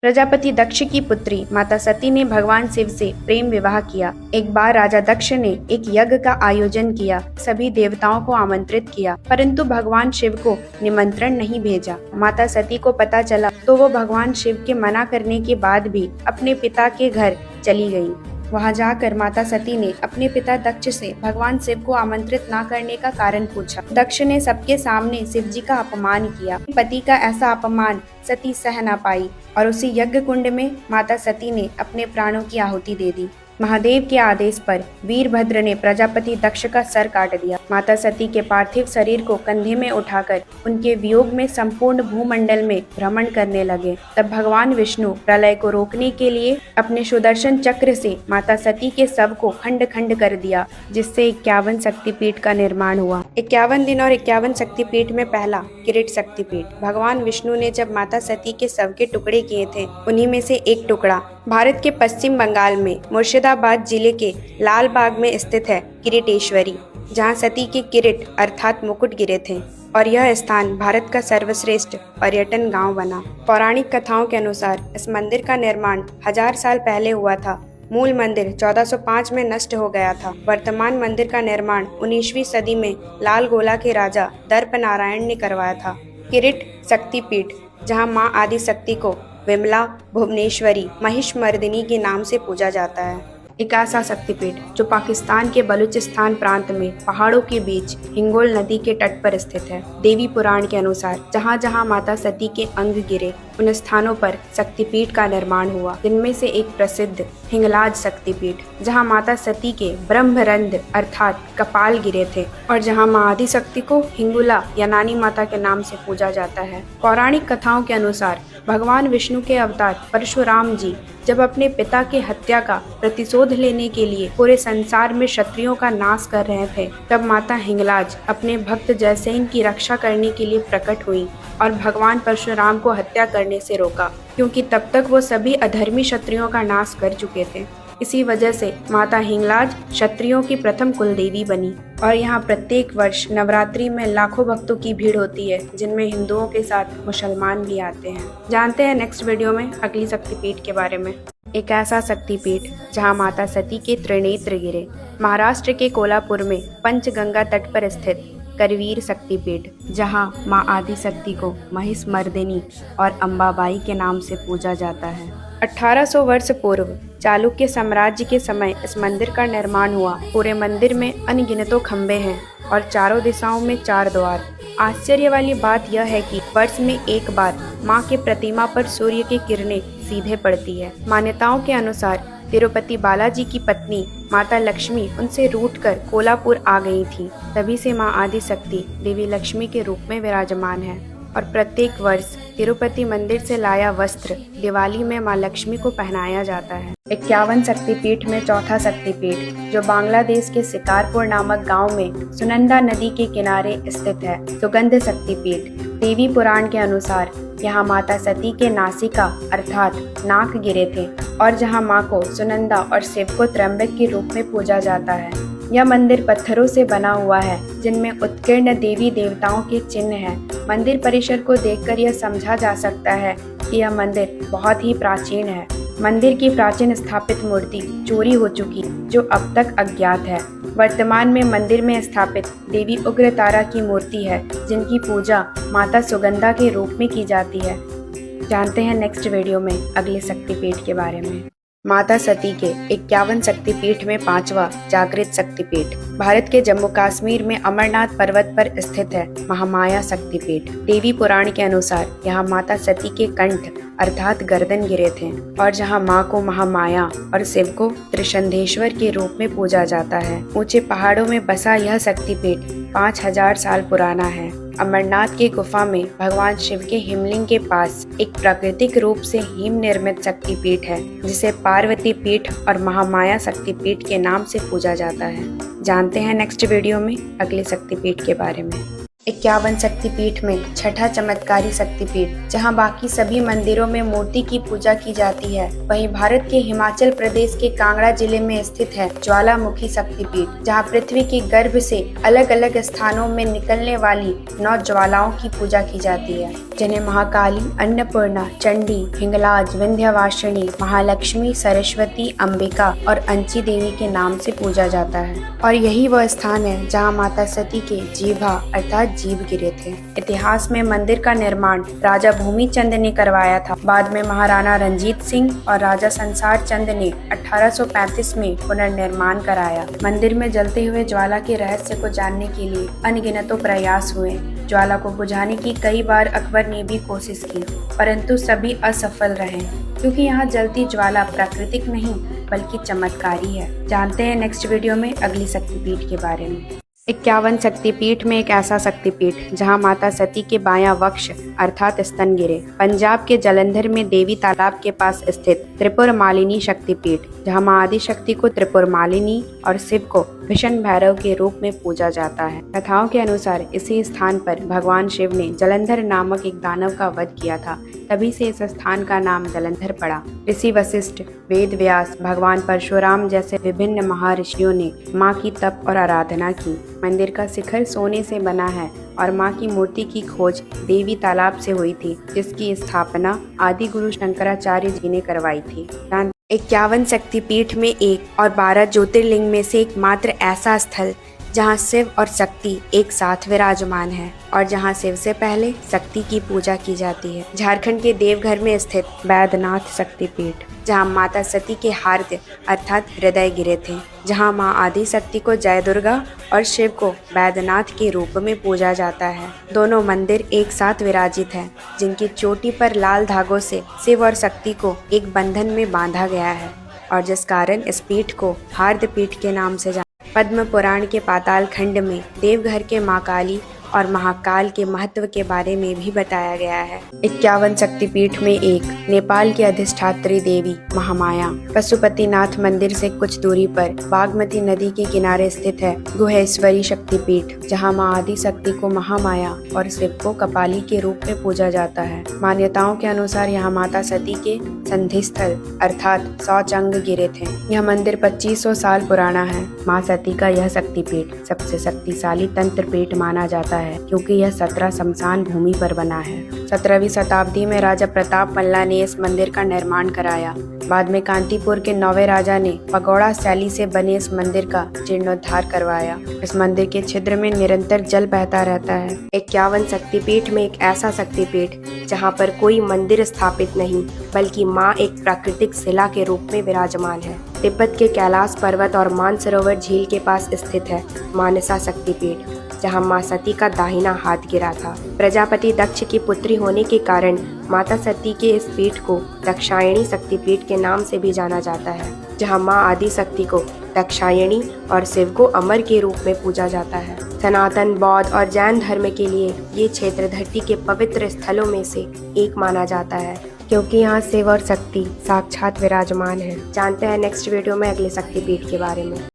प्रजापति दक्ष की पुत्री माता सती ने भगवान शिव से प्रेम विवाह किया। एक बार राजा दक्ष ने एक यज्ञ का आयोजन किया, सभी देवताओं को आमंत्रित किया, परंतु भगवान शिव को निमंत्रण नहीं भेजा। माता सती को पता चला तो वो भगवान शिव के मना करने के बाद भी अपने पिता के घर चली गयी। वहां जाकर माता सती ने अपने पिता दक्ष से भगवान शिव को आमंत्रित न करने का कारण पूछा। दक्ष ने सबके सामने शिव जी का अपमान किया। पति का ऐसा अपमान सती सह न पाई और उसी यज्ञ कुंड में माता सती ने अपने प्राणों की आहुति दे दी। महादेव के आदेश पर वीरभद्र ने प्रजापति दक्ष का सर काट दिया। माता सती के पार्थिव शरीर को कंधे में उठाकर उनके वियोग में संपूर्ण भूमंडल में भ्रमण करने लगे। तब भगवान विष्णु प्रलय को रोकने के लिए अपने सुदर्शन चक्र से माता सती के शव को खंड खंड कर दिया, जिससे 51 शक्तिपीठ का निर्माण हुआ। 51 दिन और 51 शक्तिपीठ में पहला किरीट शक्तिपीठ। भगवान विष्णु ने जब माता सती के शव के टुकड़े किए थे, उन्हीं में से एक टुकड़ा भारत के पश्चिम बंगाल में मुर्शिदाबाद जिले के लाल बाग में स्थित है किरीटेश्वरी, जहां सती के किरीट अर्थात मुकुट गिरे थे और यह स्थान भारत का सर्वश्रेष्ठ पर्यटन गांव बना। पौराणिक कथाओं के अनुसार इस मंदिर का निर्माण 1000 साल पहले हुआ था। मूल मंदिर 1405 में नष्ट हो गया था। वर्तमान मंदिर का निर्माण 19वीं सदी में लाल गोला के राजा दर्प नारायण ने करवाया था। किरीट शक्तिपीठ, जहां मां आदि शक्ति को विमला, भुवनेश्वरी, महिषमर्दिनी के नाम से पूजा जाता है। एक ऐसा शक्तिपीठ जो पाकिस्तान के बलूचिस्तान प्रांत में पहाड़ों के बीच हिंगोल नदी के तट पर स्थित है। देवी पुराण के अनुसार जहाँ जहाँ माता सती के अंग गिरे, उन स्थानों पर शक्तिपीठ का निर्माण हुआ, जिनमें से एक प्रसिद्ध हिंगलाज शक्तिपीठ, जहाँ माता सती के ब्रह्मरंध्र अर्थात कपाल गिरे थे और जहाँ माँ आदि शक्ति को हिंगुला या नानी माता के नाम से पूजा जाता है। पौराणिक कथाओं के अनुसार भगवान विष्णु के अवतार परशुराम जी जब अपने पिता के हत्या का प्रतिशोध लेने के लिए पूरे संसार में क्षत्रियों का नाश कर रहे थे, तब माता हिंगलाज अपने भक्त जयसेन की रक्षा करने के लिए प्रकट हुई और भगवान परशुराम को हत्या करने से रोका, क्योंकि तब तक वो सभी अधर्मी क्षत्रियों का नाश कर चुके थे। इसी वजह से माता हिंगलाज क्षत्रियों की प्रथम कुलदेवी बनी और यहाँ प्रत्येक वर्ष नवरात्रि में लाखों भक्तों की भीड़ होती है, जिनमें हिंदुओं के साथ मुसलमान भी आते हैं। जानते हैं नेक्स्ट वीडियो में अगली शक्तिपीठ के बारे में। एक ऐसा शक्तिपीठ जहाँ माता सती के त्रिनेत्र गिरे। महाराष्ट्र के कोल्हापुर में पंचगंगा तट पर स्थित करवीर शक्तिपीठ, जहाँ माँ आदि शक्ति को महिषमर्दिनी और अंबाबाई के नाम से पूजा जाता है। 1800 वर्ष पूर्व चालुक्य साम्राज्य के समय इस मंदिर का निर्माण हुआ। पूरे मंदिर में अनगिनतों खंभे हैं और चारों दिशाओं में 4 द्वार। आश्चर्य वाली बात यह है कि वर्ष में एक बार मां के प्रतिमा पर सूर्य की किरणें सीधे पड़ती है। मान्यताओं के अनुसार तिरुपति बालाजी की पत्नी माता लक्ष्मी उनसे रूठकर कोल्हापुर आ गई थी, तभी से मां आदि शक्ति देवी लक्ष्मी के रूप में विराजमान है और प्रत्येक वर्ष तिरुपति मंदिर से लाया वस्त्र दिवाली में मां लक्ष्मी को पहनाया जाता है। 51 शक्तिपीठ में चौथा शक्तिपीठ, जो बांग्लादेश के शिकारपुर नामक गांव में सुनंदा नदी के किनारे स्थित है, सुगंध शक्तिपीठ। देवी पुराण के अनुसार यहाँ माता सती के नासिका अर्थात नाक गिरे थे और जहाँ माँ को सुनंदा और शिव को त्र्यंबक के रूप में पूजा जाता है। यह मंदिर पत्थरों से बना हुआ है, जिनमें उत्कीर्ण देवी देवताओं के चिन्ह हैं। मंदिर परिसर को देखकर यह समझा जा सकता है कि यह मंदिर बहुत ही प्राचीन है। मंदिर की प्राचीन स्थापित मूर्ति चोरी हो चुकी, जो अब तक अज्ञात है। वर्तमान में मंदिर में स्थापित देवी उग्रतारा की मूर्ति है, जिनकी पूजा माता सुगंधा के रूप में की जाती है। जानते हैं नेक्स्ट वीडियो में अगले शक्तिपीठ के बारे में। माता सती के 51 शक्तिपीठ में 5वां जागृत शक्तिपीठ भारत के जम्मू कश्मीर में अमरनाथ पर्वत पर स्थित है महामाया शक्तिपीठ। देवी पुराण के अनुसार यहाँ माता सती के कंठ अर्थात गर्दन गिरे थे और जहाँ माँ को महामाया और शिव को त्रिशंधेश्वर के रूप में पूजा जाता है। ऊंचे पहाड़ों में बसा यह शक्तिपीठ 5000 साल पुराना है। अमरनाथ की गुफा में भगवान शिव के हिमलिंग के पास एक प्राकृतिक रूप से हिम निर्मित शक्तिपीठ है, जिसे पार्वती पीठ और महामाया शक्तिपीठ के नाम से पूजा जाता है। जानते हैं नेक्स्ट वीडियो में अगले शक्तिपीठ के बारे में। 51 शक्तिपीठ में छठा चमत्कारी शक्तिपीठ, जहां बाकी सभी मंदिरों में मूर्ति की पूजा की जाती है, वहीं भारत के हिमाचल प्रदेश के कांगड़ा जिले में स्थित है ज्वालामुखी शक्तिपीठ, जहां पृथ्वी के गर्भ से अलग अलग स्थानों में निकलने वाली 9 ज्वालाओं की पूजा की जाती है। जिन्हें महाकाली, अन्नपूर्णा, चंडी, हिंगलाज, विंध्यवासिनी, महालक्ष्मी, सरस्वती, अंबिका और अंची देवी के नाम से पूजा जाता है। और यही वह स्थान है जहाँ माता सती के जीभा अर्थात जीभ गिरे थे। इतिहास में मंदिर का निर्माण राजा भूमिचंद ने करवाया था। बाद में महाराणा रंजीत सिंह और राजा संसार चंद ने 1835 में पुनर्निर्माण कराया। मंदिर में जलते हुए ज्वाला के रहस्य को जानने के लिए अनगिनतों प्रयास हुए। ज्वाला को बुझाने की कई बार अकबर ने भी कोशिश की, परंतु सभी असफल रहे, क्योंकि यहाँ जलती ज्वाला प्राकृतिक नहीं बल्कि चमत्कारी है। जानते हैं नेक्स्ट वीडियो में अगली शक्तिपीठ के बारे में। 51 शक्तिपीठ में एक ऐसा शक्तिपीठ जहां माता सती के बायां वक्ष अर्थात स्तन गिरे। पंजाब के जलंधर में देवी तालाब के पास स्थित त्रिपुर मालिनी शक्तिपीठ, जहां मां आदि शक्ति को त्रिपुर मालिनी और शिव को भीषण भैरव के रूप में पूजा जाता है। कथाओं के अनुसार इसी स्थान पर भगवान शिव ने जलंधर नामक एक दानव का वध किया था, तभी से इस स्थान का नाम जलंधर पड़ा। ऋषि वशिष्ठ, वेद व्यास, भगवान परशुराम जैसे विभिन्न महर्षियों ने मां की तप और आराधना की। मंदिर का शिखर सोने से बना है और मां की मूर्ति की खोज देवी तालाब से हुई थी, जिसकी स्थापना आदि गुरु शंकराचार्य जी ने करवाई थी। 51 शक्तिपीठ में एक और 12 ज्योतिर्लिंग में से एकमात्र ऐसा स्थल जहां शिव और शक्ति एक साथ विराजमान है और जहां शिव से पहले शक्ति की पूजा की जाती है। झारखंड के देवघर में स्थित बैद्यनाथ शक्तिपीठ, जहां माता सती के हार्द अर्थात हृदय गिरे थे, जहां मां आदि शक्ति को जय दुर्गा और शिव को बैद्यनाथ के रूप में पूजा जाता है। दोनों मंदिर एक साथ विराजित हैं, जिनकी चोटी पर लाल धागों से शिव और शक्ति को एक बंधन में बांधा गया है और जिस कारण इस पीठ को हार्द पीठ के नाम से पद्म पुराण के पाताल खंड में देवघर के मां काली और महाकाल के महत्व के बारे में भी बताया गया है। 51 शक्तिपीठ में एक नेपाल की अधिष्ठात्री देवी महामाया पशुपतिनाथ मंदिर से कुछ दूरी पर बागमती नदी के किनारे स्थित है गुहेश्वरी शक्तिपीठ, जहां मां आदि शक्ति को महामाया और शिव को कपाली के रूप में पूजा जाता है। मान्यताओं के अनुसार यहाँ माता सती के संधि स्थल अर्थात शौचांग गिरे थे। यह मंदिर 2500 साल पुराना है। माँ सती का यह शक्तिपीठ सबसे शक्तिशाली तंत्र पीठ माना जाता है, क्योंकि यह 17 शमशान भूमि पर बना है। 17वीं शताब्दी में राजा प्रताप मल्ला ने इस मंदिर का निर्माण कराया। बाद में कांटीपुर के 9वें राजा ने पगोड़ा शैली से बने इस मंदिर का जीर्णोद्धार करवाया। इस मंदिर के छिद्र में निरंतर जल बहता रहता है। 51 शक्तिपीठ में एक ऐसा शक्तिपीठ जहाँ पर कोई मंदिर स्थापित नहीं बल्कि माँ एक प्राकृतिक शिला के रूप में विराजमान है। तिब्बत के कैलाश पर्वत और मानसरोवर झील के पास स्थित है मानसा शक्तिपीठ, जहां मां सती का दाहिना हाथ गिरा था। प्रजापति दक्ष की पुत्री होने के कारण माता सती के इस पीठ को दक्षायणी शक्तिपीठ के नाम से भी जाना जाता है, जहां मां आदि शक्ति को दक्षायणी और शिव को अमर के रूप में पूजा जाता है। सनातन, बौद्ध और जैन धर्म के लिए ये क्षेत्र धरती के पवित्र स्थलों में से एक माना जाता है, क्योंकि यहाँ शिव और शक्ति साक्षात विराजमान है। जानते हैं नेक्स्ट वीडियो में अगले शक्तिपीठ के बारे में।